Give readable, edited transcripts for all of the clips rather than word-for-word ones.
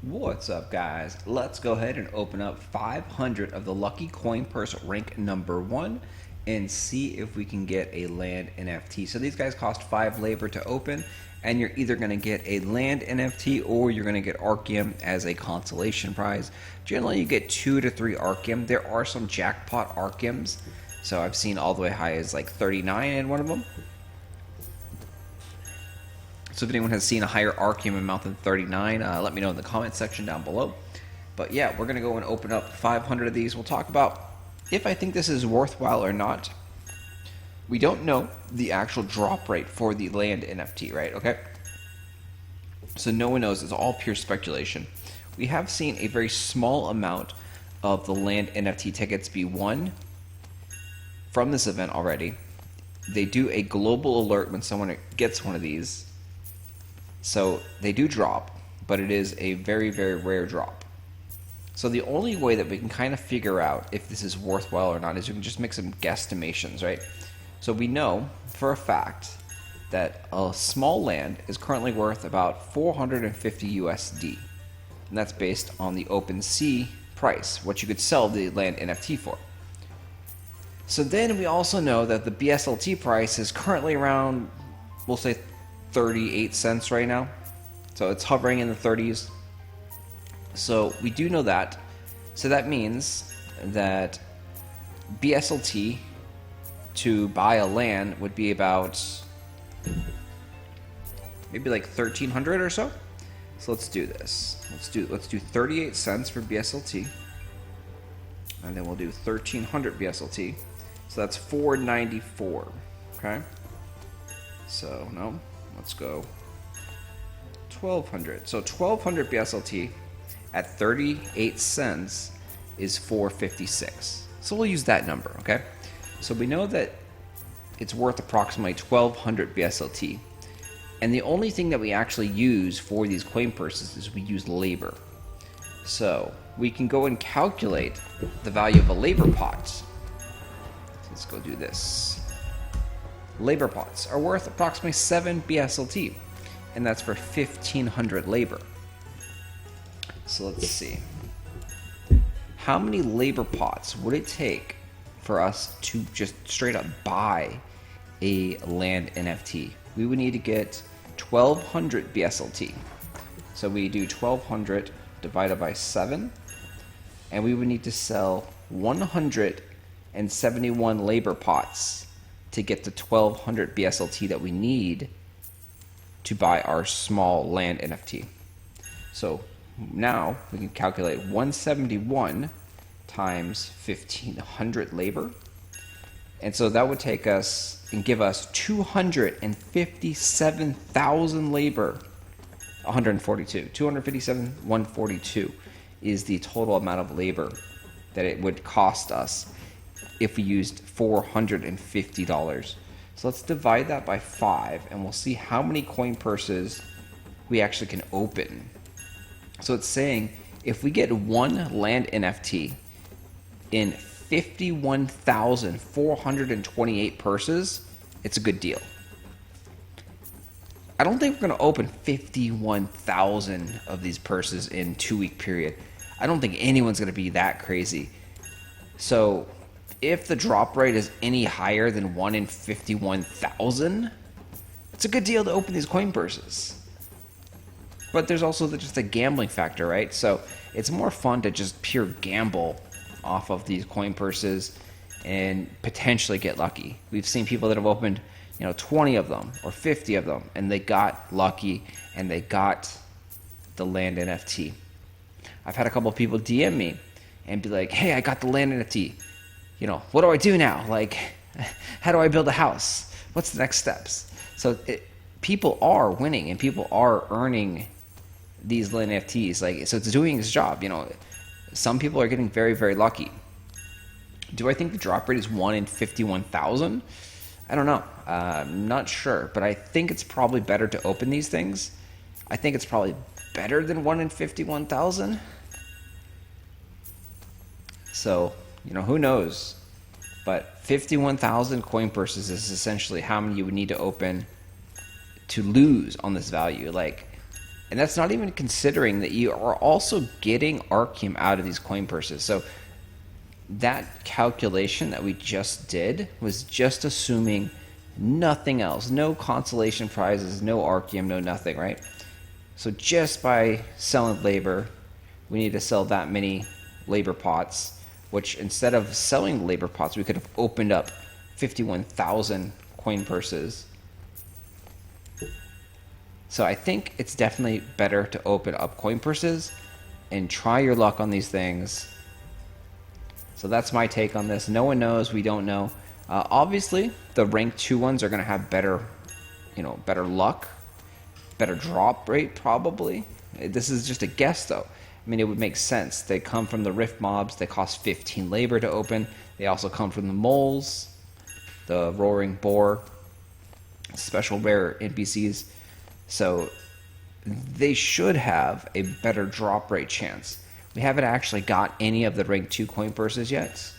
What's up, guys? Let's go ahead and open up 500 of the lucky Coinpurse rank number 1 and see if we can get a land NFT. So these guys cost 5 labor to open, and you're either going to get a land NFT or you're going to get Archeum as a consolation prize. Generally you get 2 to 3 Archeum. There are some jackpot Archeums, so I've seen all the way high as like 39 in one of them. So if anyone has seen a higher Archeum amount than 39, let me know in the comment section down below. But yeah, we're going to go and open up 500 of these. We'll talk about if I think this is worthwhile or not. We don't know the actual drop rate for the land NFT, right? Okay. So no one knows. It's all pure speculation. We have seen a very small amount of the land NFT tickets be won from this event already. They do a global alert when someone gets one of these. So they do drop, but it is a very, very rare drop. So the only way that we can kind of figure out if this is worthwhile or not is we can just make some guesstimations, right? So we know for a fact that a small land is currently worth about 450 USD. And that's based on the OpenSea price, what you could sell the land NFT for. So then we also know that the BSLT price is currently around, we'll say 38 cents right now. So it's hovering in the 30s. So we do know that. So that means that BSLT to buy a land would be about maybe like 1,300 or so. So let's do this. Let's do 38 cents for BSLT. And then we'll do 1,300 BSLT. So that's 494. Okay. So no. Let's go 1,200. So 1,200 BSLT at 38 cents is 456. So we'll use that number, okay? So we know that it's worth approximately 1,200 BSLT. And the only thing that we actually use for these coin purses is we use labor. So we can go and calculate the value of a labor pot. So let's go do this. Labor pots are worth approximately 7 BSLT, and that's for 1,500 labor. So let's see. How many labor pots would it take for us to just straight up buy a land NFT? We would need to get 1,200 BSLT. So we do 1,200 divided by 7, and we would need to sell 171 labor pots to get the 1,200 BSLT that we need to buy our small land NFT. So now we can calculate 171 times 1,500 labor. And so that would take us and give us 257,000 labor. 257,142 is the total amount of labor that it would cost us if we used $450. So let's divide that by 5 and we'll see how many coin purses we actually can open. So it's saying if we get one land NFT in 51,428 purses, it's a good deal. I don't think we're going to open 51,000 of these purses in 2-week period. I don't think anyone's going to be that crazy. So if the drop rate is any higher than 1 in 51,000, it's a good deal to open these coin purses. But there's also just a gambling factor, right? So it's more fun to just pure gamble off of these coin purses and potentially get lucky. We've seen people that have opened, 20 of them or 50 of them, and they got lucky and they got the land NFT. I've had a couple of people DM me and be like, "Hey, I got the land NFT. What do I do now? Like, how do I build a house? What's the next steps?" So people are winning and people are earning these land NFTs. So it's doing its job. Some people are getting very, very lucky. Do I think the drop rate is 1 in 51,000? I don't know. I'm not sure, but I think it's probably better to open these things. I think it's probably better than 1 in 51,000. So, who knows? But 51,000 coin purses is essentially how many you would need to open to lose on this value. Like, And that's not even considering that you are also getting Arceum out of these coin purses. So that calculation that we just did was just assuming nothing else. No consolation prizes, no Arceum, no nothing, right? So just by selling labor, we need to sell that many labor pots, which instead of selling labor pots, we could have opened up 51,000 coin purses. So I think it's definitely better to open up coin purses and try your luck on these things. So that's my take on this. No one knows. We don't know. Obviously, the rank 2 ones are going to have better, better luck, better drop rate probably. This is just a guess though. I mean, it would make sense. They come from the rift mobs. They cost 15 labor to open. They also come from the moles, the roaring boar, special rare NPCs. So they should have a better drop rate chance. We haven't actually got any of the rank 2 coin purses yet.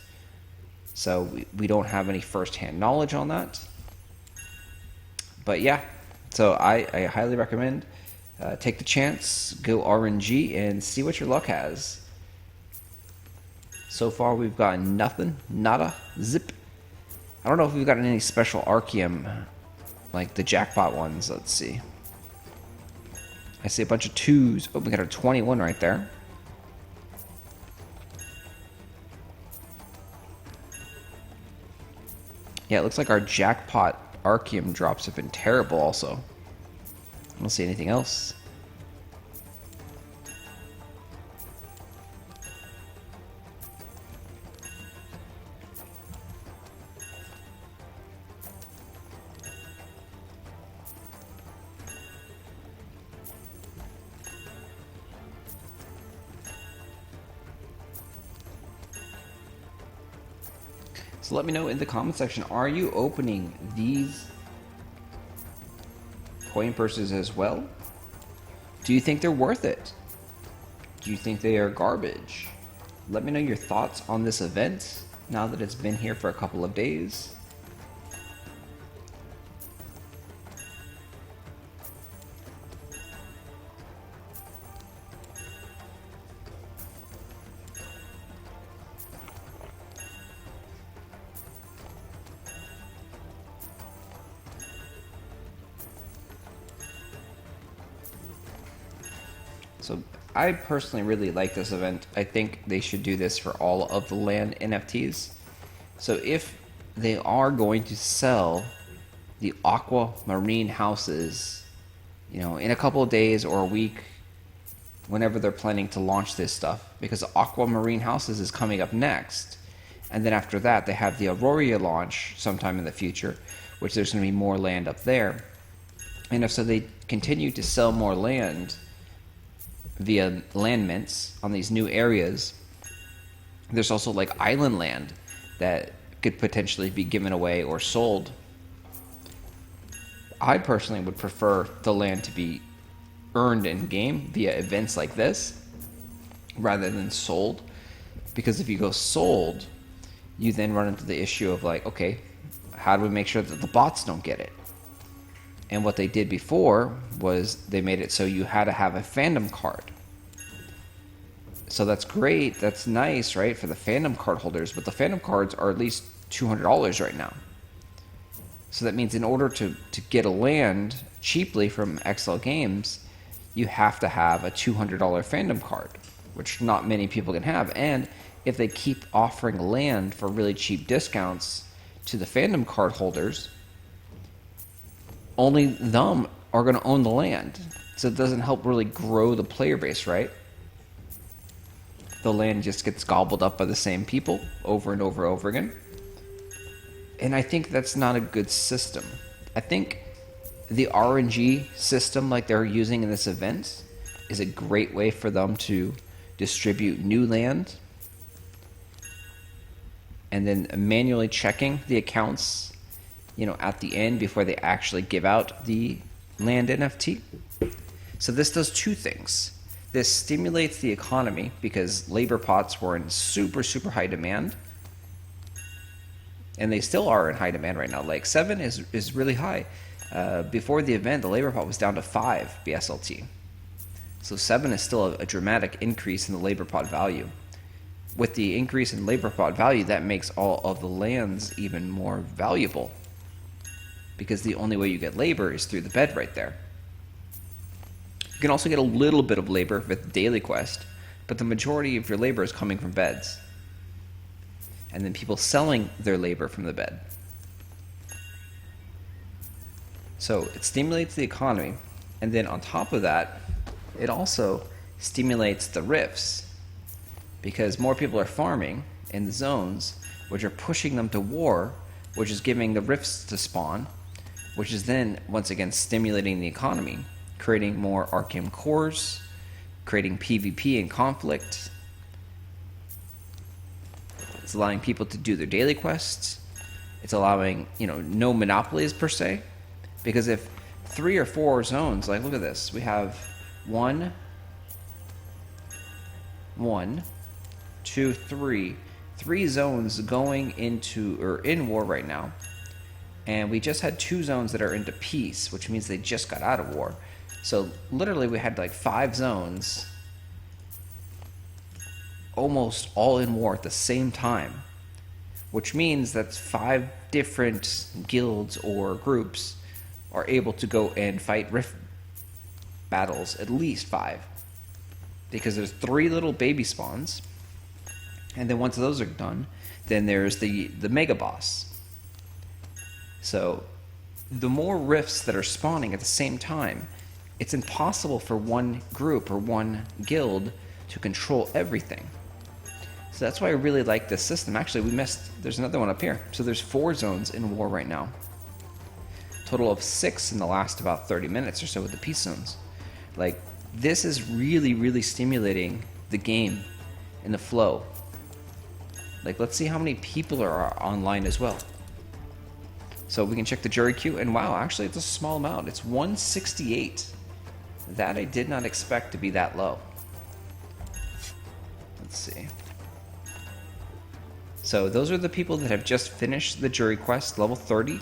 So we don't have any first-hand knowledge on that. But yeah, so I highly recommend take the chance, go RNG, and see what your luck has. So far we've gotten nothing, nada, zip. I don't know if we've gotten any special Arceum, like the jackpot ones. Let's see. I see a bunch of 2s. Oh, we got a 21 right there. Yeah, it looks like our jackpot Arceum drops have been terrible also. I don't see anything else. So let me know in the comment section, are you opening these coin purses as well? Do you think they're worth it? Do you think they are garbage? Let me know your thoughts on this event now that it's been here for a couple of days. So I personally really like this event. I think they should do this for all of the land NFTs. So if they are going to sell the aquamarine houses, in a couple of days or a week, whenever they're planning to launch this stuff, because the aquamarine houses is coming up next. And then after that, they have the Aurora launch sometime in the future, which there's going to be more land up there. And if so, they continue to sell more land via land mints on these new areas. There's also like island land that could potentially be given away or sold. I personally would prefer the land to be earned in game via events like this rather than sold, because if you go sold, you then run into the issue of like, okay, how do we make sure that the bots don't get it? And what they did before was they made it so you had to have a fandom card. So that's great, that's nice, right, for the fandom card holders, but the fandom cards are at least $200 right now. So that means in order to get a land cheaply from XL Games, you have to have a $200 fandom card, which not many people can have. And if they keep offering land for really cheap discounts to the fandom card holders, only them are going to own the land. So it doesn't help really grow the player base, right? The land just gets gobbled up by the same people over and over and over again. And I think that's not a good system. I think the RNG system like they're using in this event is a great way for them to distribute new land and then manually checking the accounts at the end before they actually give out the land NFT. So this does two things. This stimulates the economy because labor pots were in super, super high demand. And they still are in high demand right now. Like 7 is really high. Before the event, the labor pot was down to 5 BSLT. So 7 is still a dramatic increase in the labor pot value. With the increase in labor pot value, that makes all of the lands even more valuable, because the only way you get labor is through the bed right there. You can also get a little bit of labor with daily quest, but the majority of your labor is coming from beds, and then people selling their labor from the bed. So it stimulates the economy, and then on top of that, it also stimulates the rifts, because more people are farming in the zones, which are pushing them to war, which is giving the rifts to spawn, which is then once again stimulating the economy, creating more Archeum cores, creating PvP and conflict. It's allowing people to do their daily quests. It's allowing, no monopolies per se, because if 3 or 4 zones, like look at this, we have 1, 2, 3 zones going into or in war right now, and we just had 2 zones that are into peace, which means they just got out of war. So literally we had like 5 zones almost all in war at the same time, which means that 5 different guilds or groups are able to go and fight rift battles, at least 5, because there's 3 little baby spawns, and then once those are done, then there's the mega boss. So the more rifts that are spawning at the same time, it's impossible for one group or one guild to control everything. So that's why I really like this system. Actually, there's another one up here. So there's 4 zones in war right now. Total of 6 in the last about 30 minutes or so with the peace zones. Like, this is really, really stimulating the game and the flow. Like, let's see how many people are online as well. So we can check the jury queue, and wow, actually it's a small amount. It's 168. That I did not expect to be that low. Let's see. So those are the people that have just finished the jury quest, level 30.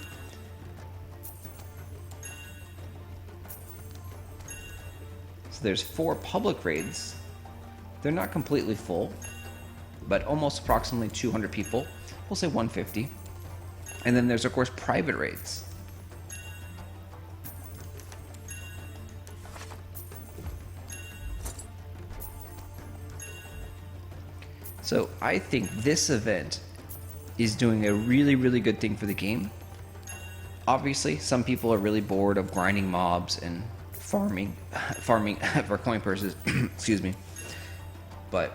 So there's 4 public raids. They're not completely full, but almost approximately 200 people. We'll say 150. And then there's, of course, private raids. So I think this event is doing a really, really good thing for the game. Obviously, some people are really bored of grinding mobs and farming for coin purses. Excuse me. But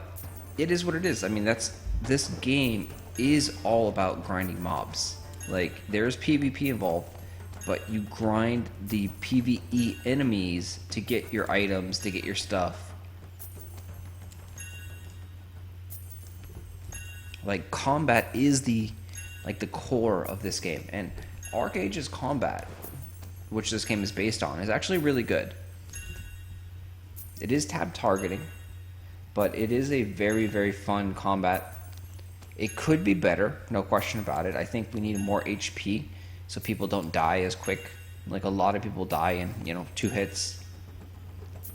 it is what it is. I mean, this game is all about grinding mobs. Like, there's PvP involved, but you grind the PvE enemies to get your items, to get your stuff. Like, combat is the core of this game, and ArcAge's combat, which this game is based on, is actually really good. It is tab targeting, but it is a very, very fun combat. It could be better, no question about it. I think we need more HP so people don't die as quick. Like, a lot of people die in, 2 hits,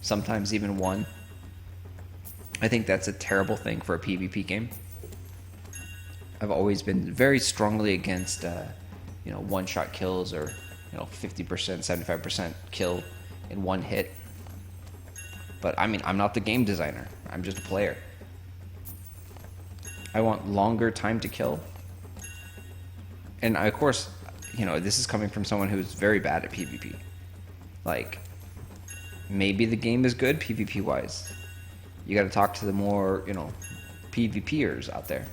sometimes even 1. I think that's a terrible thing for a PvP game. I've always been very strongly against, one-shot kills or, 50%, 75% kill in 1 hit. But, I mean, I'm not the game designer. I'm just a player. I want longer time to kill. And of course, this is coming from someone who's very bad at PvP. Like, maybe the game is good PvP-wise. You gotta talk to the more, PvPers out there.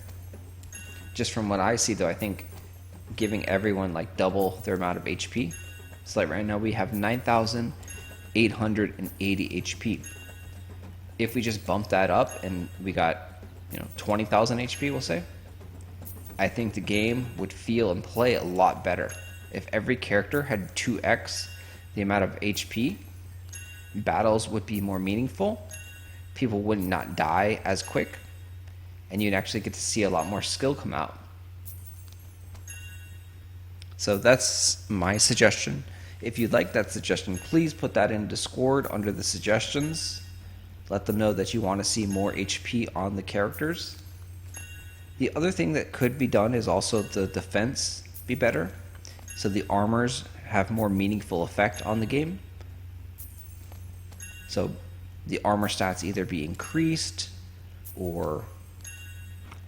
Just from what I see, though, I think giving everyone, double their amount of HP. So, right now we have 9,880 HP. If we just bump that up and we got 20,000 HP, we'll say, I think the game would feel and play a lot better. If every character had 2x the amount of HP, battles would be more meaningful, people would not die as quick, and you'd actually get to see a lot more skill come out. So that's my suggestion. If you'd like that suggestion, please put that in Discord under the suggestions. let them know that you want to see more HP on the characters. The other thing that could be done is also the defense be better, so the armors have more meaningful effect on the game. So the armor stats either be increased, or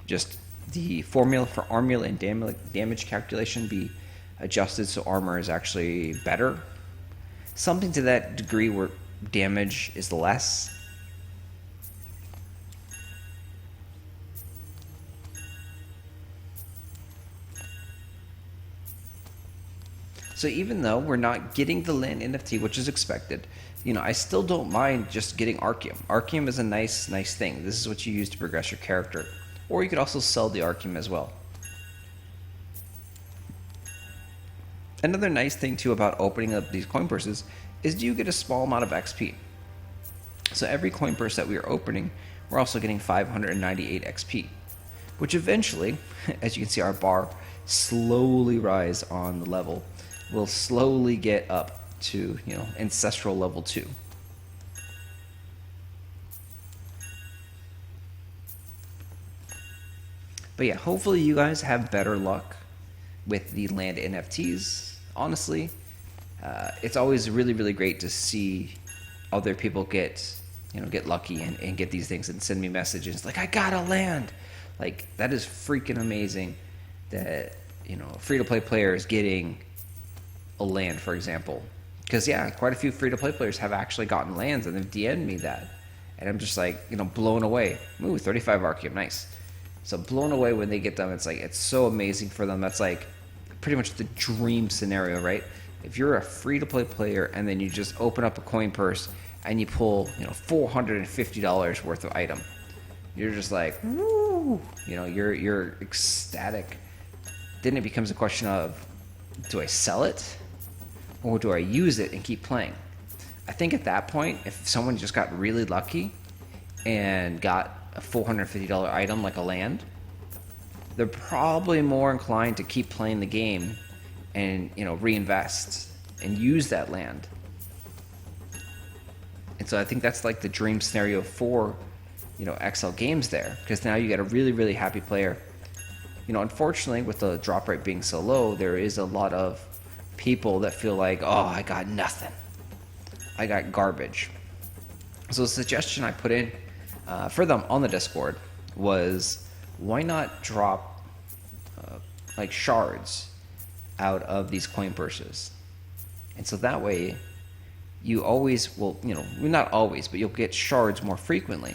just the formula for armor and damage calculation be adjusted so armor is actually better. Something to that degree where damage is less. So even though we're not getting the land NFT, which is expected, I still don't mind just getting Archeum. Archeum is a nice thing. This is what you use to progress your character. Or you could also sell the Archeum as well. Another nice thing too about opening up these coin purses is you get a small amount of XP. So every coin purse that we are opening, we're also getting 598 XP, which eventually, as you can see our bar slowly rise on the level, will slowly get up to, ancestral level 2. But yeah, hopefully you guys have better luck with the land NFTs. Honestly, it's always really, really great to see other people get lucky and get these things and send me messages like, I got a land. Like, that is freaking amazing that, a free-to-play player is getting a land, for example. Because, yeah, quite a few free-to-play players have actually gotten lands, and they've DM'd me that. And I'm just like, blown away. Ooh, 35 Archeum, nice. So blown away when they get them. It's like, it's so amazing for them. That's like pretty much the dream scenario, right? If you're a free-to-play player and then you just open up a coin purse and you pull, $450 worth of item, you're just like, woo! You're ecstatic. Then it becomes a question of, do I sell it or do I use it and keep playing? I think at that point, if someone just got really lucky and got a $450 item like a land, they're probably more inclined to keep playing the game and reinvest and use that land. And so I think that's like the dream scenario for XL Games there, because now you get a really, really happy player. Unfortunately, with the drop rate being so low, there is a lot of people that feel like, oh, I got nothing, I got garbage. So the suggestion I put in for them on the Discord was, why not drop like shards out of these coin purses? And so that way you always will, not always, but you'll get shards more frequently.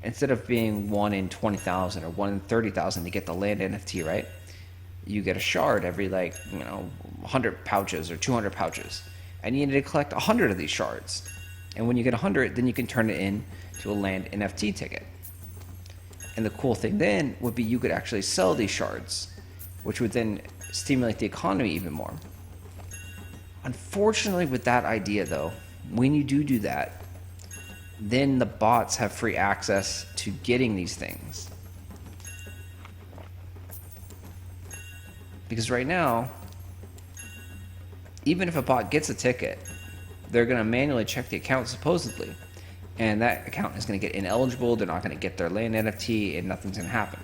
Instead of being 1 in 20,000 or 1 in 30,000 to get the land NFT, right? You get a shard every 100 pouches or 200 pouches. And you need to collect 100 of these shards. And when you get 100, then you can turn it in to a land NFT ticket. And the cool thing then would be you could actually sell these shards, which would then stimulate the economy even more. Unfortunately, with that idea though, when you do that, then the bots have free access to getting these things. Because right now, even if a bot gets a ticket, they're going to manually check the account supposedly, and that account is going to get ineligible. They're not going to get their land NFT, and nothing's going to happen.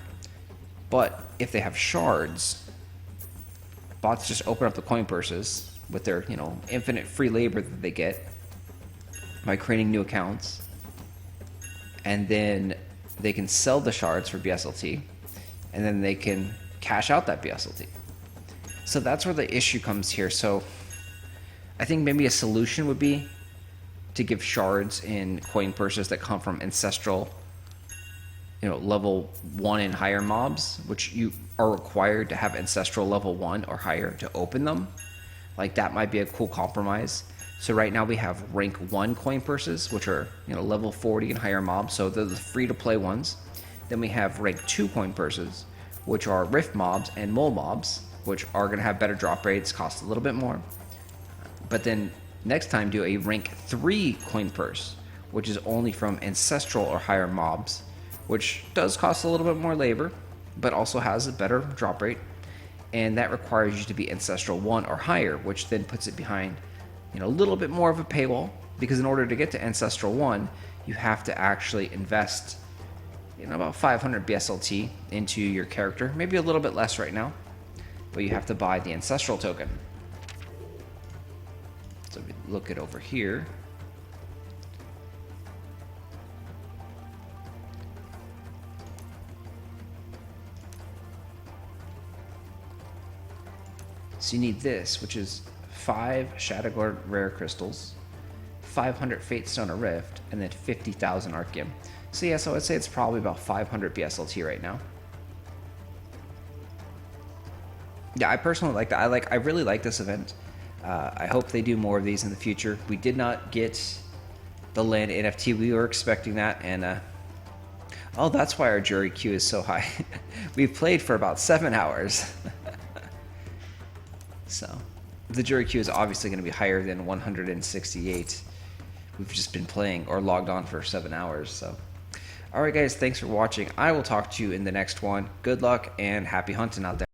But if they have shards, bots just open up the coin purses with their infinite free labor that they get by creating new accounts, and then they can sell the shards for BSLT, and then they can cash out that BSLT. So that's where the issue comes here. So I think maybe a solution would be to give shards in coin purses that come from ancestral, level 1 and higher mobs, which you are required to have ancestral level 1 or higher to open them. Like, that might be a cool compromise. So right now we have rank 1 coin purses, which are level 40 and higher mobs, so they're the free-to-play ones. Then we have rank 2 coin purses, which are rift mobs and mole mobs, which are going to have better drop rates, cost a little bit more. But then next time do a rank 3 coin purse, which is only from ancestral or higher mobs, which does cost a little bit more labor, but also has a better drop rate. And that requires you to be ancestral 1 or higher, which then puts it behind a little bit more of a paywall, because in order to get to ancestral 1, you have to actually invest, you know, about 500 BSLT into your character. Maybe a little bit less right now, but you have to buy the ancestral token. So if we look it over here, so you need this, which is 5 Shadowguard rare crystals, 500 Fatestone Rift, and then 50,000 Arceum. So yeah, so I'd say it's probably about 500 BSLT right now. Yeah, I personally like that. I really like this event. I hope they do more of these in the future. We did not get the land NFT. We were expecting that, and oh, that's why our jury queue is so high. We've played for about 7 hours. So the jury queue is obviously going to be higher than 168. We've just been playing or logged on for 7 hours. So, all right, guys, thanks for watching. I will talk to you in the next one. Good luck and happy hunting out there.